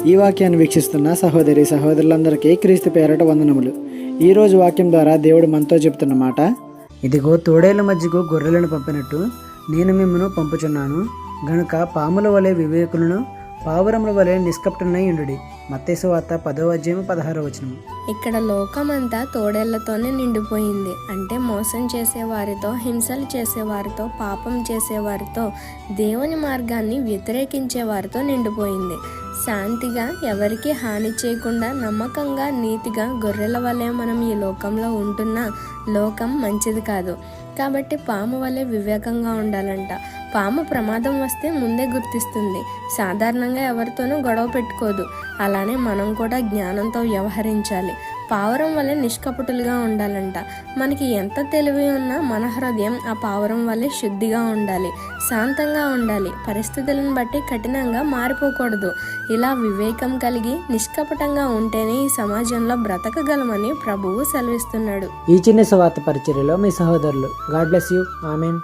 ఈ వాక్యాన్ని వీక్షిస్తున్న సహోదరులందరికీ క్రీస్తు పేరట వందనములు. ఈరోజు వాక్యం ద్వారా దేవుడు మనతో చెప్తున్న మాట, ఇదిగో తోడేళ్ల మధ్యకు గొర్రెలను పంపినట్టు నేను మిమ్మను పంపుచున్నాను గనుక పాముల వలె వివేకులను పావురముల వలె నిష్కపటులై ఉండుడి. మత్తయి సువార్త 10:16. ఇక్కడ లోకమంతా తోడేళ్లతోనే నిండిపోయింది. అంటే మోసం చేసేవారితో, హింసలు చేసేవారితో, పాపం చేసేవారితో, దేవుని మార్గాన్ని వ్యతిరేకించే వారితో నిండిపోయింది. శాంతిగా, ఎవరికి హాని చేయకుండా, నమ్మకంగా, నీతిగా గొర్రెల వలె మనం ఈ లోకంలో ఉంటున్నా లోకం మంచిది కాదు. కాబట్టి పాము వలె వివేకంగా ఉండాలంట. పాము ప్రమాదం వస్తే ముందే గుర్తిస్తుంది. సాధారణంగా ఎవరితోనూ గొడవ పెట్టుకోదు. అలానే మనం కూడా జ్ఞానంతో వ్యవహరించాలి. పావురం వలె నిష్కపటులుగా ఉండాలంట. మనకి ఎంత తెలివి ఉన్నా మన హృదయం ఆ పావురం వలె శుద్ధిగా ఉండాలి, శాంతంగా ఉండాలి. పరిస్థితులను బట్టి కఠినంగా మారిపోకూడదు. ఇలా వివేకం కలిగి నిష్కపటంగా ఉంటేనే ఈ సమాజంలో బ్రతకగలమని ప్రభువు సెలవిస్తున్నాడు. ఈ చిన్న సువార్త పరిచర్యలో మీ సహోదరులు. God bless you. ఆమెన్.